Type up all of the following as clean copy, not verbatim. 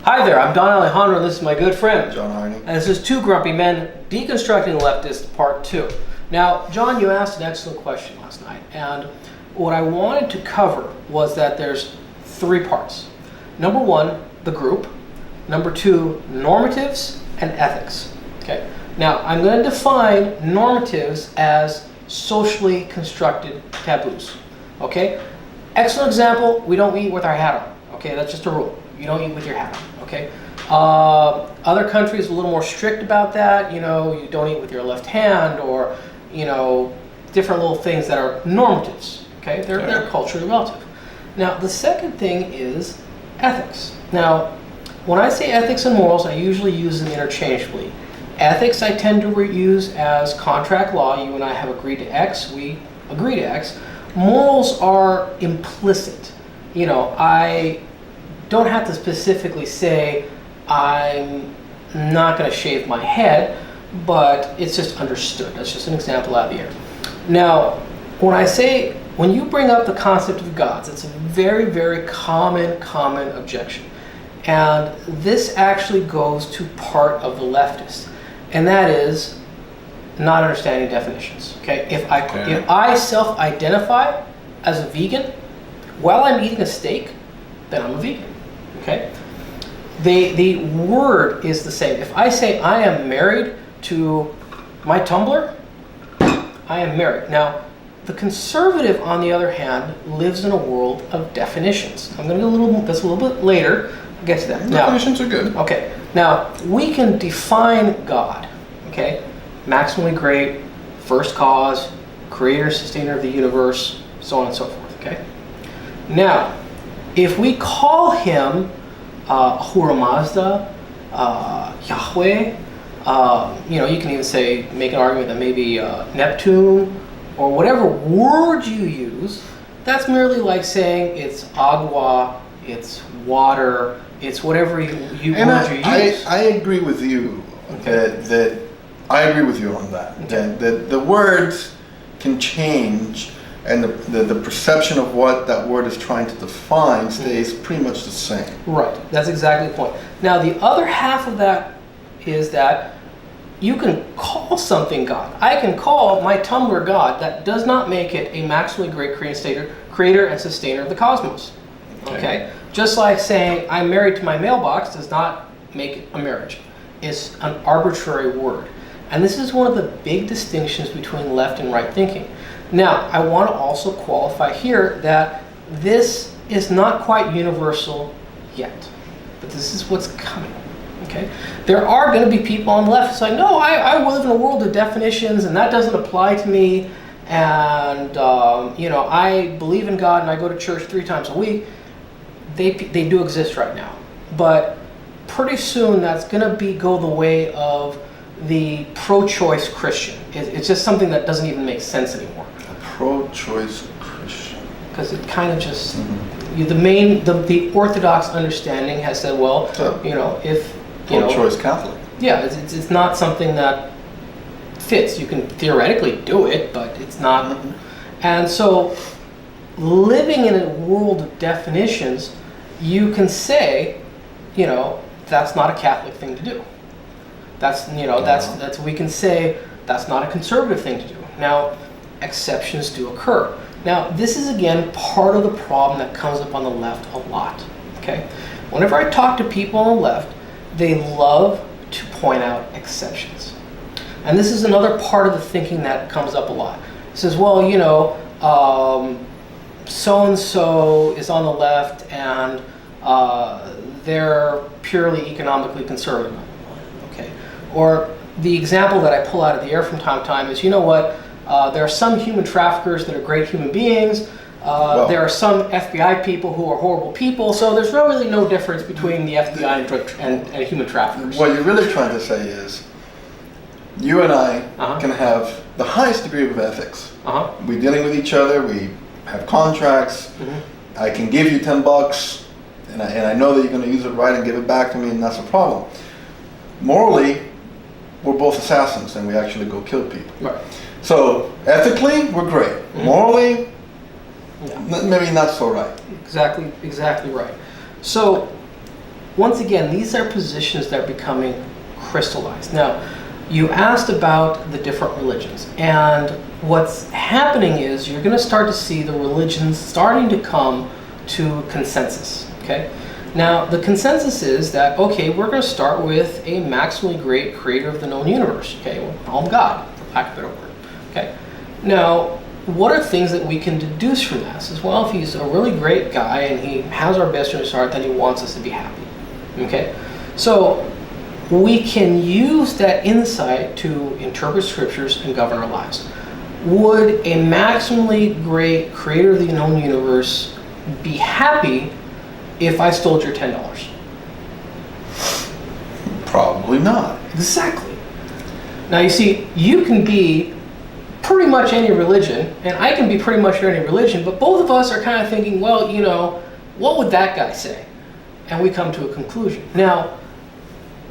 Hi there, I'm Don Alejandro, and this is my good friend John Harney. And this is Two Grumpy Men, Deconstructing the Leftist, Part 2. Now, John, you asked an excellent question last night, and what I wanted to cover was that there's three parts. Number one, the group. Number two, normatives and ethics. Okay. Now, I'm going to define normatives as socially constructed taboos. Okay. Excellent example, we don't eat with our hat on. Okay, that's just a rule. You don't eat with your hat on. Okay. Other countries are a little more strict about that. You know, you don't eat with your left hand, or different little things that are normatives. Okay, they're culturally relative. Now, the second thing is ethics. Now, when I say ethics and morals, I usually use them interchangeably. Ethics I tend to use as contract law. You and I have agreed to X, we agree to X. Morals are implicit. I don't have to specifically say I'm not going to shave my head, but it's just understood. That's just an example out of the air. Now, when you bring up the concept of gods, it's a very, very common objection. And this actually goes to part of the leftists, and that is not understanding definitions. Okay, if I self-identify as a vegan while I'm eating a steak, then I'm a vegan. Okay, the word is the same. If I say I am married to my tumbler, I am married. Now, the conservative, on the other hand, lives in a world of definitions. I'm going to do this a little bit later. I'll get to that. Definitions are good. Okay. Now, we can define God. Okay, maximally great, first cause, creator, sustainer of the universe, so on and so forth. Okay. Now, if we call him Ahura Mazda, Yahweh, you can even make an argument that maybe Neptune, or whatever word you use, that's merely like saying it's agua, it's water, it's whatever you use. I agree with you. Okay. I agree with you on that. Okay. That the words can change, and the perception of what that word is trying to define stays pretty much the same. Right. That's exactly the point. Now, the other half of that is that you can call something God. I can call my tumbler God. That does not make it a maximally great creator and sustainer of the cosmos. Okay? Just like saying I'm married to my mailbox does not make it a marriage. It's an arbitrary word. And this is one of the big distinctions between left and right thinking. Now, I want to also qualify here that this is not quite universal yet, but this is what's coming. Okay, there are going to be people on the left who say, no, I live in a world of definitions, and that doesn't apply to me. And I believe in God, and I go to church 3 times a week. They do exist right now, but pretty soon that's going to go the way of the pro-choice Christian. It's just something that doesn't even make sense anymore. A pro-choice Christian. Because it kind of just the orthodox understanding has said, well, if pro-choice Catholic. Yeah, it's not something that fits. You can theoretically do it, but it's not. And so, living in a world of definitions, you can say, that's not a Catholic thing to do. That's we can say that's not a conservative thing to do. Now, exceptions do occur. Now, this is again part of the problem that comes up on the left a lot. Okay, whenever I talk to people on the left, they love to point out exceptions, and this is another part of the thinking that comes up a lot. It says, well, so and so is on the left, and they're purely economically conservative. Okay. Or the example that I pull out of the air from time to time is, there are some human traffickers that are great human beings. There are some FBI people who are horrible people. So there's really no difference between the FBI and human traffickers. What you're really trying to say is, you and I can have the highest degree of ethics. We're dealing with each other. We have contracts. I can give you $10, and I know that you're going to use it right and give it back to me, and that's a problem. Morally, we're both assassins, and we actually go kill people. Right. So ethically, we're great. Morally, maybe not so right. Exactly right. So once again, these are positions that are becoming crystallized. Now, you asked about the different religions, and what's happening is you're going to start to see the religions starting to come to consensus, okay? Now, the consensus is that, okay, we're going to start with a maximally great creator of the known universe, okay? We'll call him God, for lack of a better word, okay? Now, what are things that we can deduce from this? As well, if he's a really great guy and he has our best in his heart, then he wants us to be happy, okay? So, we can use that insight to interpret scriptures and govern our lives. Would a maximally great creator of the known universe be happy if I stole your $10? Probably not. Exactly. Now you see, you can be pretty much any religion, and I can be pretty much any religion, but both of us are kind of thinking, well, you know, what would that guy say? And we come to a conclusion. Now,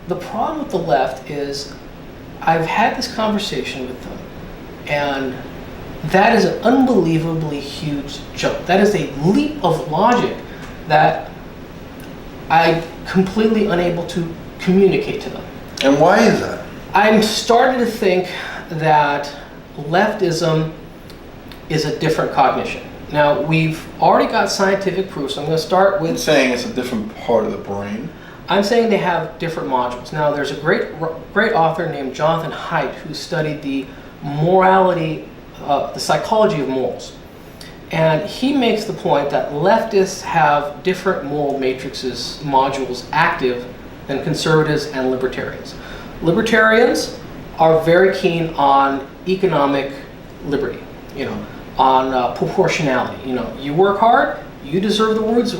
the problem with the left is I've had this conversation with them, and that is an unbelievably huge jump. That is a leap of logic that I'm completely unable to communicate to them. And why is that? I'm starting to think that leftism is a different cognition. Now, we've already got scientific proof, so I'm going to start with... I'm saying it's a different part of the brain. I'm saying they have different modules. Now, there's a great author named Jonathan Haidt who studied the morality, the psychology of morals. And he makes the point that leftists have different moral matrices, modules active than conservatives and libertarians. Libertarians are very keen on economic liberty, on proportionality. You work hard, you deserve the rewards,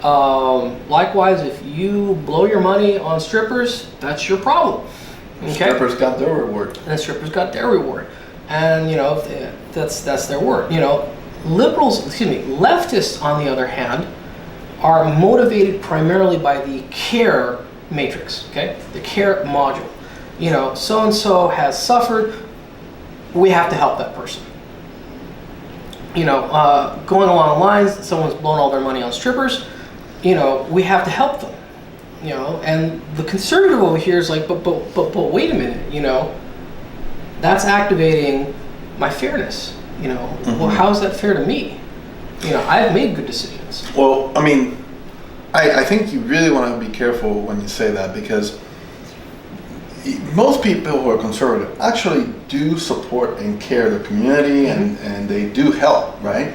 Likewise, if you blow your money on strippers, that's your problem. Okay? Strippers got their reward. And strippers got their reward. And, that's their word. Leftists, on the other hand, are motivated primarily by the care matrix, okay? The care module. So-and-so has suffered, we have to help that person. Going along the lines, someone's blown all their money on strippers, we have to help them. And the conservative over here is like, but wait a minute, that's activating my fairness. Mm-hmm. Well, how is that fair to me? I've made good decisions. Well, I think you really want to be careful when you say that, because most people who are conservative actually do support and care the community, mm-hmm. and they do help, right?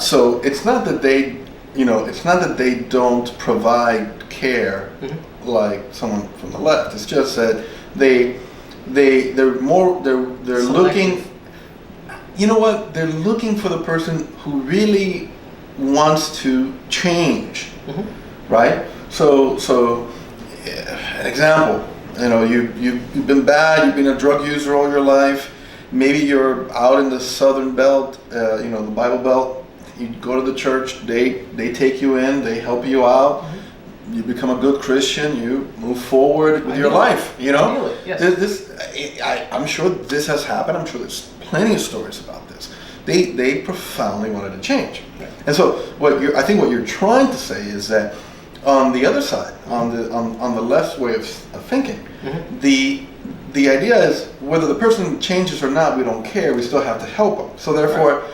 So it's not that they, it's not that they don't provide care, mm-hmm. like someone from the left. It's just that they're looking. You know what? They're looking for the person who really wants to change, mm-hmm. right? So an example. You've been bad. You've been a drug user all your life. Maybe you're out in the Southern Belt, the Bible Belt. You go to the church. They take you in. They help you out. Mm-hmm. You become a good Christian. You move forward with your life. Yes. I'm sure this has happened. I'm sure there's plenty of stories about this. They profoundly wanted to change, and so I think what you're trying to say is that on the other side, on the left way of thinking, mm-hmm. the idea is whether the person changes or not, we don't care. We still have to help them. So therefore,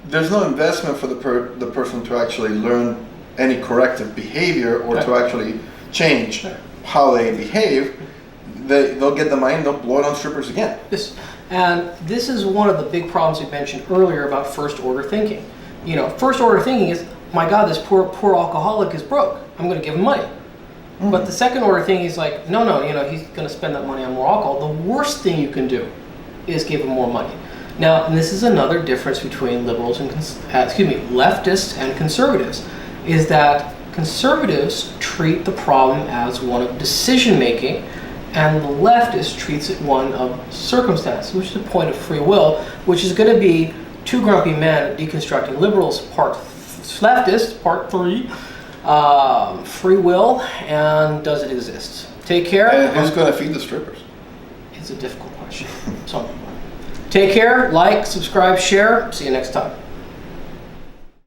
there's no investment for the person to actually learn any corrective behavior or to actually change how they behave. They'll get the money and they'll blow it on strippers again. And this is one of the big problems we mentioned earlier about first order thinking. First order thinking is, my God, this poor alcoholic is broke. I'm going to give him money. Mm-hmm. But the second order thing is like, no, he's going to spend that money on more alcohol. The worst thing you can do is give him more money. Now, and this is another difference between liberals and leftists and conservatives, is that conservatives treat the problem as one of decision making, and the leftist treats it one of circumstance, which is the point of free will, which is going to be Two Grumpy Men Deconstructing Liberals, Leftist, Part 3, free will, and does it exist? Take care. And who's going to feed the strippers? It's a difficult question. Take care, like, subscribe, share. See you next time.